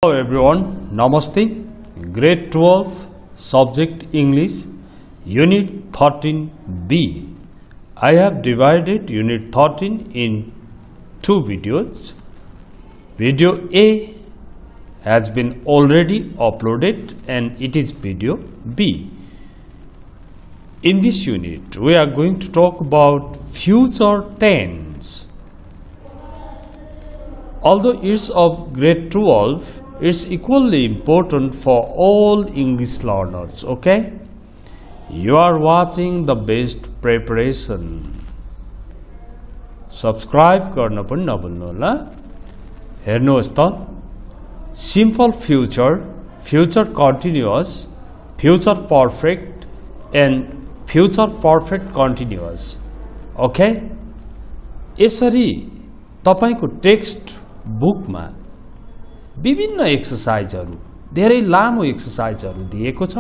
Hello everyone, Namaste. Grade 12 Subject English Unit 13B. I have divided Unit 13 in two videos. Video A has been already uploaded and it is video B. In this unit, we are going to talk about future tense. Although it's of grade 12, it's equally important for all English learners, okay? You are watching the best preparation. Subscribe गर्न पनि नभुल्नु होला. हेर्नुहोस् त, simple future, future continuous, future perfect and future perfect continuous. Okay? यसरी तपाईको text बुकमा विभिन्न एक्सरसाइजहरु, धेरै लामो एक्सरसाइजहरु दिएको छ.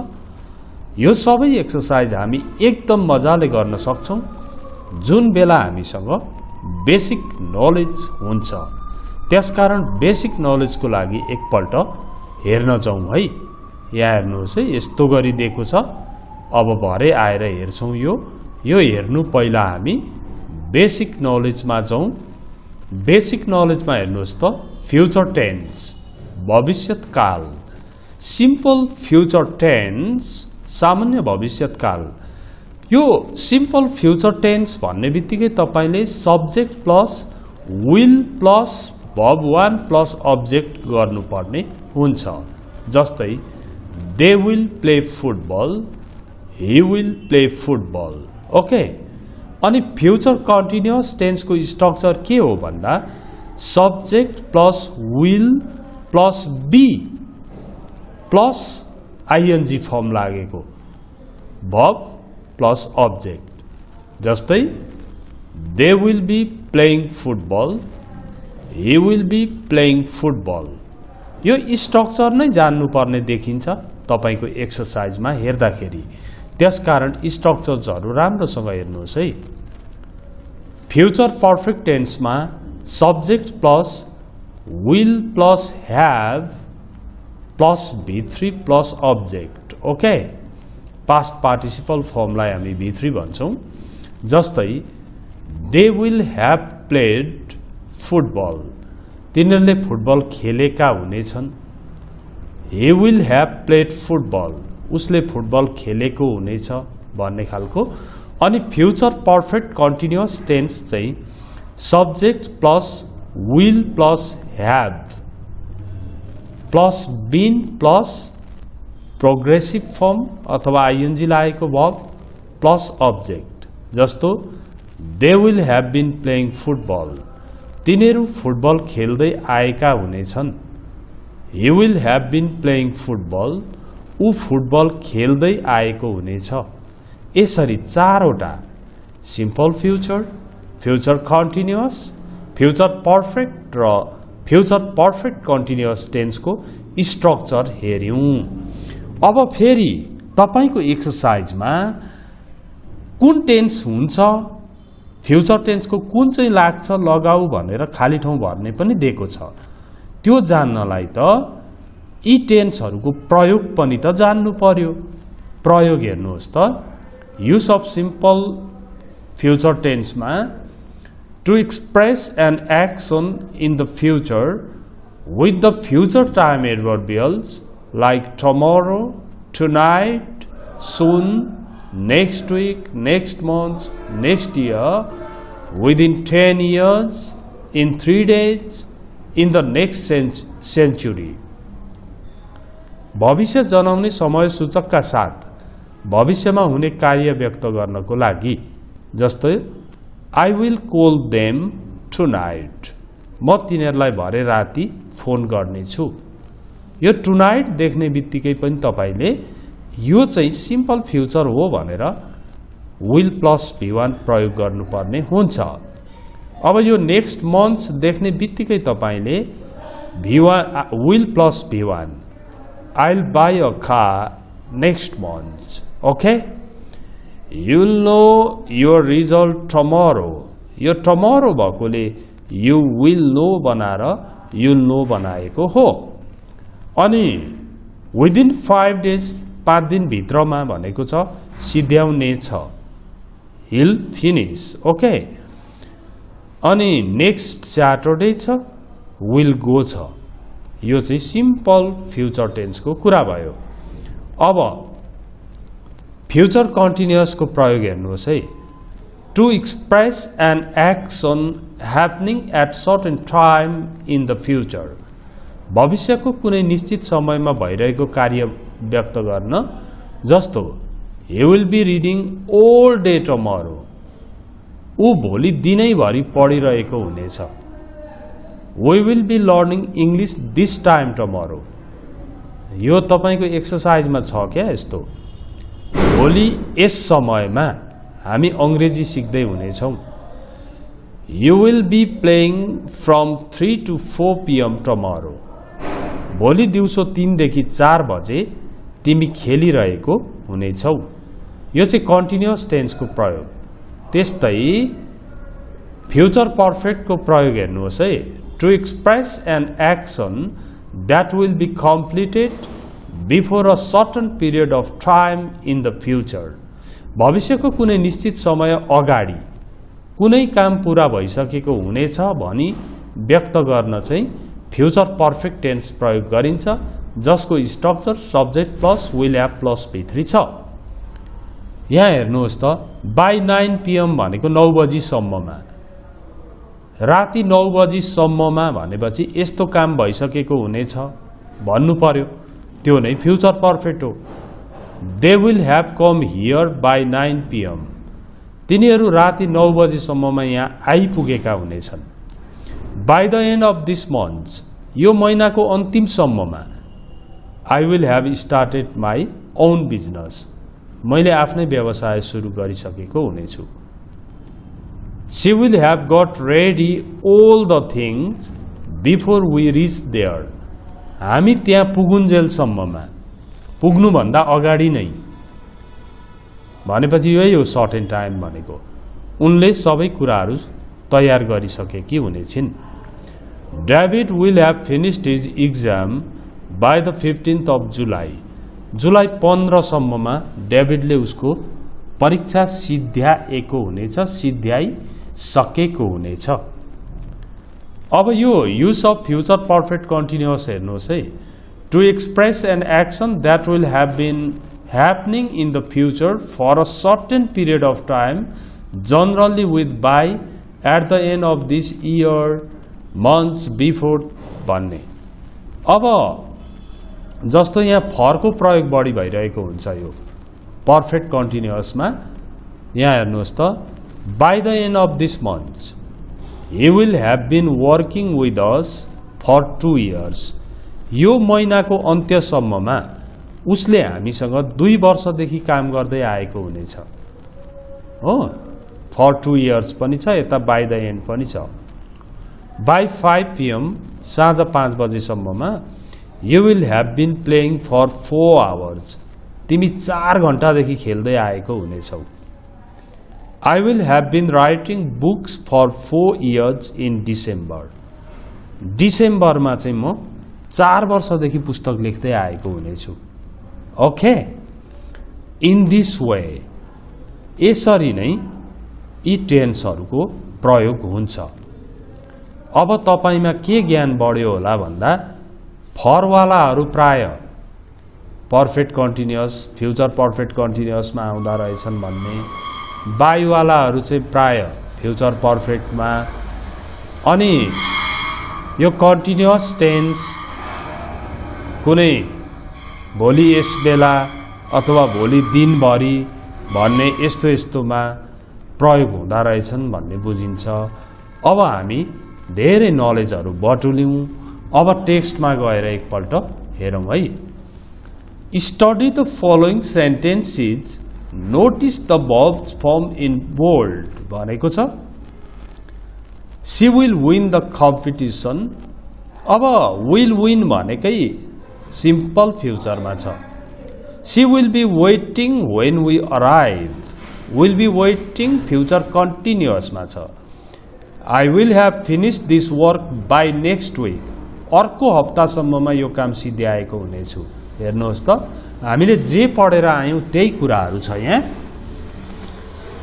यो सबै एक्सरसाइज हामी एकदम मजाले गर्न सक्छौं जुन बेला हामीसँग बेसिक नलेज हुन्छ. त्यसकारण बेसिक नलेजको लागि एकपल्ट हेर्न जाउँ है. यहाँ हेर्नुहोस् है, यस्तो गरी दिएको छ. अब भरे आएर हेर्छौं. यो हेर्नु पहिला हामी बेसिक नलेजमा जाउँ. बेसिक नलेजमा हेर्नुहोस् त, फ्युचर टेन्स, भविष्यत काल. सिम्पल फ्युचर टेन्स, सामान्य भविष्यत काल. यो सिम्पल फ्युचर टेन्स भन्ने बित्तिकै तपाईले subject plus will plus verb 1 plus object गर्नुपर्ने हुन्छ. जस्तै they will play football, he will play football. Okay. अनि फ्युचर कन्टिन्युअस टेन्स को स्ट्रक्चर के हो भन्दा subject plus will plus be plus ING form लागेको verb प्लस अब्जेक्ट. जस्तै they will be playing football, he will be playing football. यो structure नै जान्नु पर्ने देखिन्छ तपाईको एक्सरसाइजमा हेर्दाखेरि. त्यसकारण स्ट्रक्चर्सहरु राम्रोसँग हेर्नुहोस् है. फ्युचर पर्फेक्ट टेन्समा subject plus will plus have plus V3 plus object. Okay. Past participle फर्मलाई हामी V3 भन्छौं. जस्तै they will have played football, तिनीहरूले फुटबल खेलेका हुनेछन्. he will have played football, उसले फुटबल खेलेको हुनेछ भन्ने खालको. अनि फ्युचर पर्फेक्ट कन्टिन्युअस टेन्स चाहिँ subject plus will plus have plus been plus progressive form अथवा आईएनजी लागेको verb प्लस अब्जेक्ट. जस्तो they will have been playing football, तिनीहरू फुटबल खेल्दै आएका हुनेछन्. he will have been playing football, ऊ football खेल्दै आएको हुनेछ. यसरी चारवटा simple future, future continuous, future perfect र फ्युचर पर्फेक्ट कन्टिन्युअस टेन्सको स्ट्रक्चर हेर्यौं. अब फेरि तपाईको एक्सरसाइजमा कुन टेन्स हुन्छ, फ्युचर टेन्सको कुन चाहिँ लाग्छ लगाऊ भनेर खाली ठाउँ भर्ने पनि दिएको छ. त्यो जान्नलाई त यी टेन्सहरुको प्रयोग पनि त जान्नु पर्यो. प्रयोग हेर्नुहोस् त. युज अफ सिम्पल फ्युचर टेन्समा to express an action in the future with the future time adverbials like tomorrow, tonight, soon, next week, next month, next year, within 10 years, in 3 days, in the next century. भविष्य जनाउने समय सूचकका साथ भविष्यमा हुने कार्य व्यक्त गर्नको लागि. जस्तै I will call them tonight, म तिनीहरूलाई भरे राति फोन गर्नेछु. यो tonight देख्ने बित्तिकै पनि तपाईले यो चाहिँ सिम्पल फ्युचर हो भनेर will प्लस V1 प्रयोग गर्नुपर्ने हुन्छ. अब यो नेक्स्ट मन्थ देख्ने बित्तिकै तपाईले V1 will plus V1, I'll buy a car next month. Okay? You'll know your result tomorrow. यो tomorrow भएकोले you will know बनाएर you'll know बनाएको हो. अनि विदिन 5 days 5 दिन भित्रमा भनेको छ सिध्याउने छ he'll finish ओके अनि नेक्स्ट सैटरडे छ will go छ यो चाहिँ सिम्पल फ्युचर टेन्स को कुरा भयो अब फ्युचर कन्टिन्युअस को प्रयोग हेर्नुहोस् है to express an action happening at certain time in the future भविष्यको कुनै निश्चित समयमा भइरहेको कार्य व्यक्त गर्न जस्तो he will be reading all day tomorrow ऊ भोलि दिनैभरि पढिरहेको हुनेछ we will be learning English this time tomorrow यो तपाईको एक्सरसाइजमा छ क्या यस्तो भोलि यस समयमा हामी अंग्रेजी सिक्दै हुनेछौं you will be playing from 3 to 4 PM tomorrow भोलि दिउँसो 3 देखि 4 बजे तिमी खेलिरहेको हुनेछौ यो चाहिँ कन्टिन्युअस टेन्स को प्रयोग त्यस्तै फ्युचर पर्फेक्ट को प्रयोग हेर्नुहोस् है to express an action that will be completed before a certain period of time in the future भविष्यको कुनै निश्चित समय अगाडि कुनै काम पूरा भइसकेको हुनेछ भनी व्यक्त गर्न चाहिँ फ्युचर पर्फेक्ट टेन्स प्रयोग गरिन्छ जसको structure subject plus will have plus V3 छ यहाँ हेर्नुहोस् त by 9 PM भनेको 9 बजी सम्ममा राति 9 बजी सम्ममा भनेपछि यस्तो काम भइसकेको हुनेछ भन्नु पर्यो त्यो नै फ्युचर पर्फेक्ट हो they will have come here by 9 PM तिनीहरू राति 9 बजी सम्ममा यहाँ आइपुगेका हुनेछन् by the end of this month यो महिनाको अन्तिम सम्ममा I will have started my own business मैले आफ्नै व्यवसाय सुरु गरिसकेको हुनेछु She will have got ready all the things before we reach there हामी त्यहाँ पुगुन्जेलसम्ममा पुग्नु भन्दा अगाडि नै भनेपछि यही हो सर्टेन टाइम भनेको उनले सबै कुराहरू तयार गरिसकेकी हुनेछिन् David will have finished his exam by the 15th of July जुलाई 15 सम्ममा डेभिडले उसको परीक्षा सिध्याएको हुनेछ सिध्याइ सकेको हुनेछ अब यो use of future perfect continuous हेर्नुहोस् है to express an action that will have been happening in the future for a certain period of time generally with by at the end of this year months before भन्ने अब जस्तो यहाँ फरको प्रयोग बढी भइरहेको हुन्छ यो पर्फेक्ट कन्टिन्युअसमा यहाँ हेर्नुहोस् त by the end of this month he will have been working with us for 2 years यो महिनाको अन्त्यसम्ममा उसले हामीसँग 2 वर्षदेखि काम गर्दै आएको हुनेछ हो for 2 years पनि छ यता by the end पनि छ by 5 PM साँझ 5 बजेसम्ममा you will have been playing for 4 hours तिमी 4 घण्टादेखि खेल्दै आएको हुनेछौ I will have been writing books for 4 years in December डिसेम्बरमा चाहिँ म 4 वर्षदेखि पुस्तक लेख्दै आएको हुनेछु ओके इन दिस वे यसरी नै यी टेन्सहरुको प्रयोग हुन्छ अब तपाईमा के ज्ञान बढ्यो होला भन्दा फरवालाहरु प्राय पर्फेक्ट कन्टिन्युअस फ्युचर पर्फेक्ट कन्टिन्युअसमा आउँदा रहेछन् भन्ने बाइवालाहरु चाहिँ प्राय फ्युचर पर्फेक्टमा अनि यो कन्टिन्युअस टेन्स कुनै भोलि यस बेला अथवा भोलि दिनभरि भन्ने यस्तो यस्तोमा प्रयोग हुँदा रहेछन् भन्ने बुझिन्छ अब हामी धेरै नलेजहरु बटुल्यौं अब टेक्स्टमा गएर एकपल्ट हेरौं है study the following sentences notice the verbs form in bold भनेको छ she will win the competition अब will win भनेकै सिम्पल फ्युचरमा छ she will be waiting when we arrive will be waiting future continuous मा छ I will have finished this work by next week अर्को हप्तासम्ममा यो काम सिद्ध्याएको हुनेछु। हेर्नुहोस् त हामीले जे पढेर आयौं त्यही कुराहरू छ यहाँ।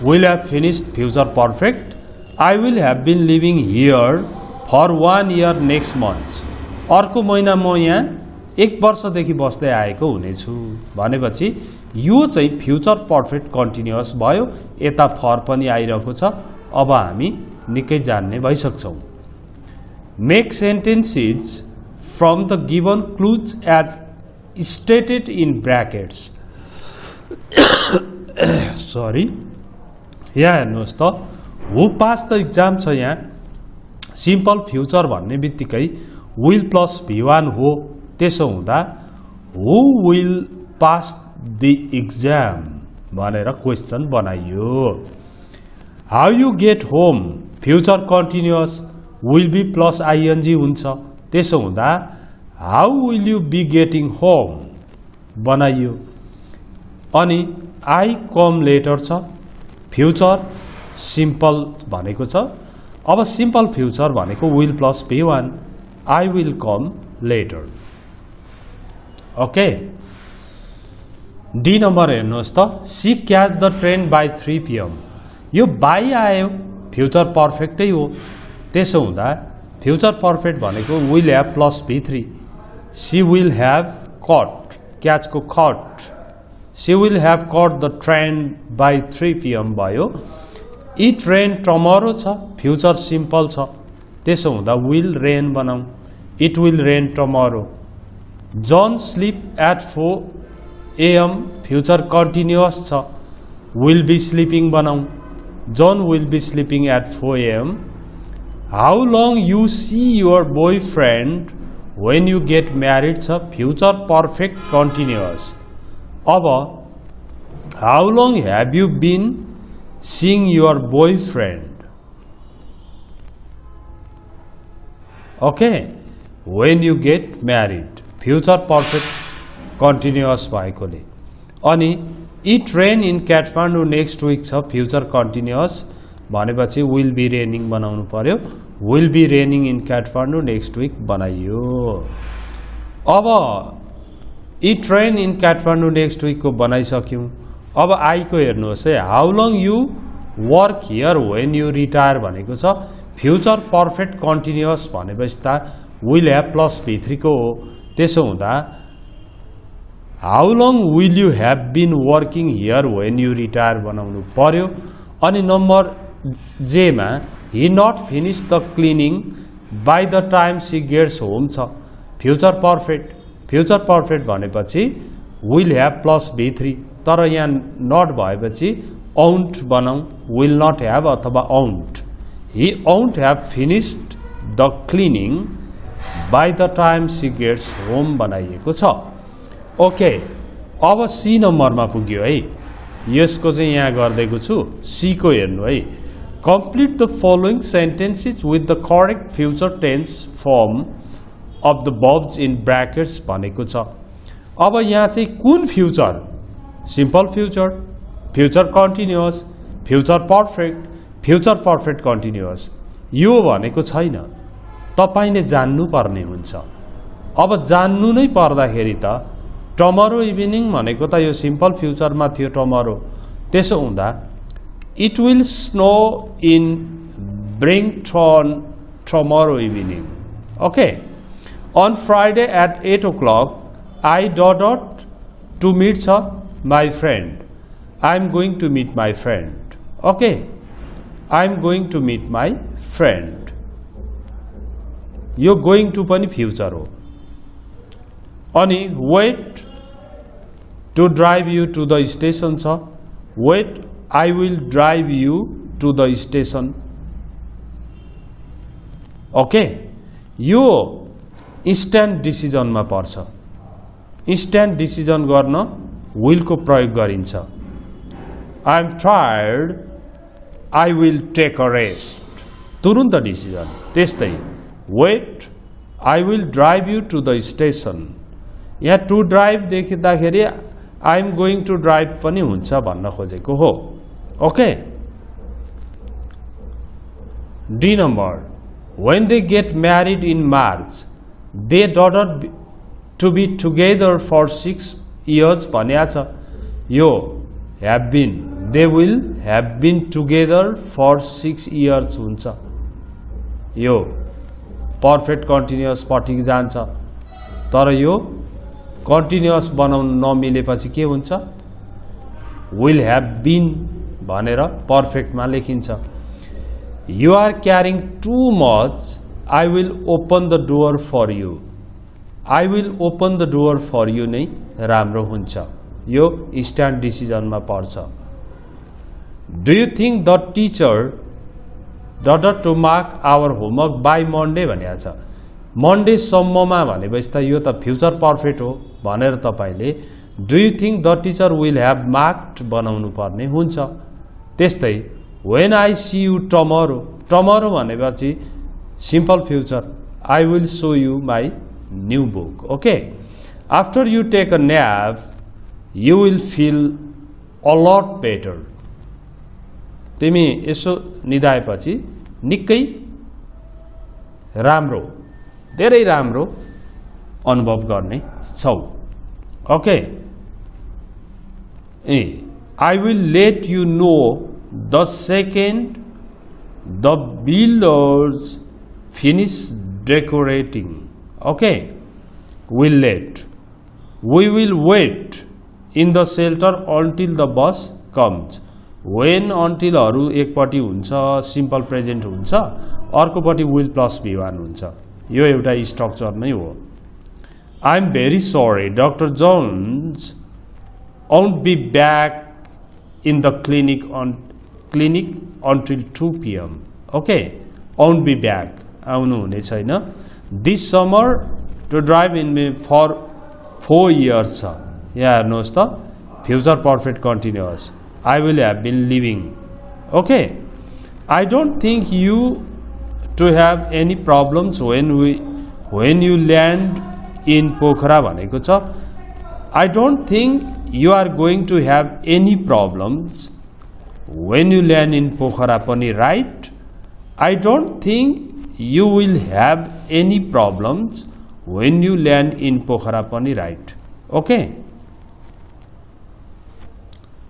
will have finished future perfect, I will have been living here for 1 year next month। अर्को महिना म यहाँ 1 वर्षदेखि बस्दै आएको हुनेछु भनेपछि यो चाहिँ फ्युचर पर्फेक्ट कन्टिन्युअस भयो। यता फर पनि आइरहेको छ। अब हामी निकै जान्ने भइसक्छौं। Make sentences from the given clues as stated in brackets. Sorry, यहाँ हेर्नुहोस् त हु पास द एक्जाम छ। यहाँ सिम्पल फ्युचर भन्ने बित्तिकै विल प्लस V1 हो। त्यसो हुँदा who will pass the exam भनेर क्वेशन बनाइयो। How you get home future continuous will be plus ING हुन्छ। त्यसो हुँदा how will you be getting home बनाइयो। अनि आई कम लेटर छ। फ्युचर सिम्पल भनेको छ। अब सिम्पल फ्युचर भनेको will plus V1, I will come later. Okay, D number हेर्नुहोस् त she catch the train by 3 PM। यो बाई आयो फ्युचर पर्फेक्टै हो। त्यसो हुँदा फ्युचर पर्फेक्ट भनेको will have plus V3। She will have cut, क्याचको cut, she will have cut the train by 3 PM भयो। इट रेन टमरो छ, फ्युचर सिम्पल छ। त्यसो हुँदा विल रेन बनाऊ, it will rain tomorrow. John sleep at 4 AM, future continuous छ, will be sleeping बनाऊ, John will be sleeping at 4 AM। How long you see your boyfriend when you get married छ, future perfect continuous. अब how long have you been seeing your boyfriend. Okay, when you get married future perfect continuous भएकोले। अनि it rain in Kathmandu next week छ, future continuous भनेपछि will be raining बनाउनु पर्यो। Will be raining in Kathmandu next week बनाइयो। अब it rain in Kathmandu next week को बनाइसक्यौं। अब आई को हेर्नुहोस् है। How long you work here when you retire भनेको छ, फ्युचर पर्फेक्ट कन्टिन्युअस भनेपछि त विल ह्याभ प्लस V3 को हो। त्यसो हुँदा how long will you have been working here when you retire बनाउनु पर्यो। अनि नम्बर जे मा he not finish the cleaning by the time she gets home छ, फ्युचर पर्फेक्ट। फ्युचर पर्फेक्ट भनेपछि विल ह्याभ प्लस V3, तर यहाँ not भएपछि आउन्ट बनाऊ, विल नट ह्याभ अथवा won't. He won't have finished the cleaning by the time she gets home बनाइएको छ। Okay, अब सी नम्बरमा पुग्यो है। यसको चाहिँ यहाँ गर्दैको छु। सी को हेर्नु है। Complete the following sentences with the correct future tense form of the verbs in brackets भनेको छ। अब यहाँ चाहिँ कुन future, simple future, future continuous, future perfect continuous यो भनेको छैन। तपाईले जान्नु पर्ने हुन्छ। अब जान्नु नै पर्दाखेरि त टमरो इभिनिङ भनेको त यो सिम्पल फ्युचरमा थियो टमरो। त्यसो हुँदा it will snow in Brighton tomorrow evening. Okay, on Friday at 8 o'clock I dot to meet my friend. I am going to meet my friend. Okay, I am going to meet my friend. यो going to पनि future हो। अनि wait to drive you to the station छ, wait I will drive you to the station. Okay, यो instant डिसिजनमा पर्छ। Instant decision गर्न will को प्रयोग गरिन्छ। I am tired I will take a rest, तुरुन्त डिसिजन। त्यस्तै wait I will drive you to the station. यहाँ टु ड्राइभ देखिँदाखेरि I am going to drive पनि हुन्छ भन्न खोजेको हो। Okay, D number, when they get married in March they daughter to be together for 6 years भनेको छ यो have been they will have been together for 6 years हुन्छ यो perfect continuous पट्टि जान्छ तर यो continuous बनाउन नमिलेपछि के हुन्छ will have been भनेर perfect मा लेखिन्छ you are carrying too much I will open the door for you I will open the door for you नै राम्रो हुन्छ यो instant decision मा पर्छ do you think the teacher daughter to mark our homework by Monday भनेको छ Monday सम्ममा भनेपछि त यो त future perfect हो भनेर तपाईले do you think the teacher will have marked बनाउनु पर्ने हुन्छ त्यस्तै when I see you tomorrow tomorrow भनेपछि simple future I will show you my new book okay after you take a nap you will feel a lot better तिमी यसो निदाएपछि निकै राम्रो धेरै राम्रो अनुभव गर्ने छौ okay I will let you know the second the builders finish decorating okay we'll let we will wait in the shelter until the bus comes when until हरु एकपटि हुन्छ सिम्पल प्रेजेन्ट हुन्छ अर्कोपटि will plus v1 हुन्छ यो एउटा structure नै हो I am very sorry Dr. Jones won't be back in the clinic until 2 p.m. okay won't be back आउनु हुने छैन this summer to drive in me for 4 years छ यहाँ हेर्नुहोस् त future perfect continuous I will have been living okay I don't think you to have any problems when you land in Pokhara भनेको छ I don't think you are going to have any problems when you land in Pokhara पनि right I don't think you will have any problems when you land in Pokhara पनि right okay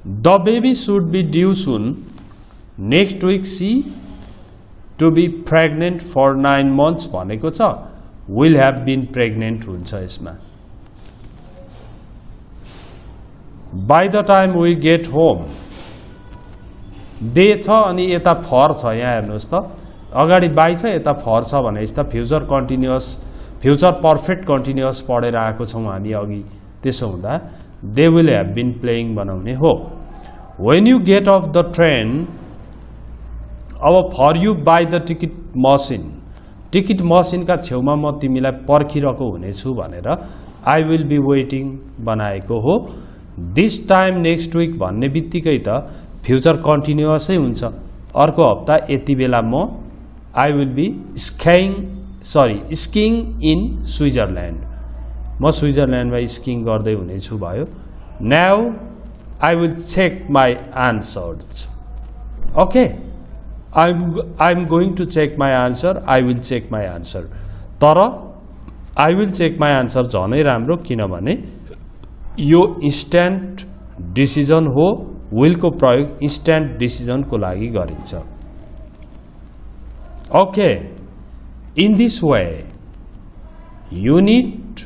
the baby should be due soon next week she to be pregnant for 9 months भनेको छ will have been pregnant हुन्छ यसमा by the time we get home they छ अनि यता for छ यहाँ हेर्नुहोस् त अगाडि by छ यता for छ भनेपछि त future continuous future perfect continuous पढेर आएको छौं हामी अघि त्यसो हुँदा they will have been playing बनाउने हो when you get off the train अब for you buy the ticket machine ticket machine का छेउमा म तिमीलाई पर्खिरहेको हुनेछु भनेर I will be waiting बनाएको हो this time next week भन्ने बित्तिकै त फ्युचर कन्टिन्युअस नै हुन्छ अर्को हप्ता यति बेला म I will be skiing in Switzerland म स्विट्जरल्यान्डमा स्कीइङ गर्दै हुनेछु भयो now I will check my answers okay I'm going to check my answer I will check my answer तर I will check my answer झनै राम्रो किनभने यो इन्स्ट्यान्ट डिसिजन हो will को प्रयोग इन्स्ट्यान्ट डिसिजन को लागि गरिन्छ okay in this way unit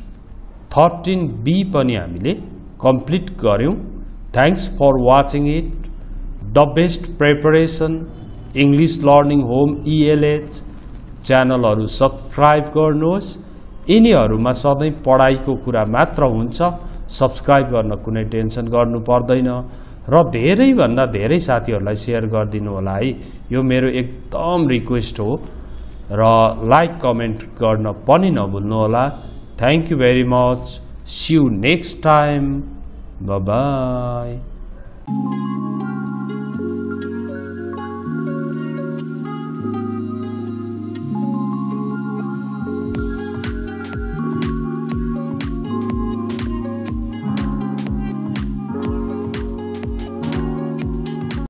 13b पनि हामीले कम्प्लिट गर्यौं thanks for watching it the best preparation English Learning Home ELH च्यानलहरु सब्स्क्राइब गर्नुहोस् यिनीहरुमा सधैं पढाइको कुरा मात्र हुन्छ सब्स्क्राइब गर्न कुनै टेन्सन गर्नु पर्दैन र धेरै भन्दा धेरै साथीहरुलाई शेयर गर्दिनु होला है यो मेरो एकदम रिक्वेस्ट हो र लाइक कमेन्ट गर्न पनि नभुल्नु होला thank you very much see you next time bye bye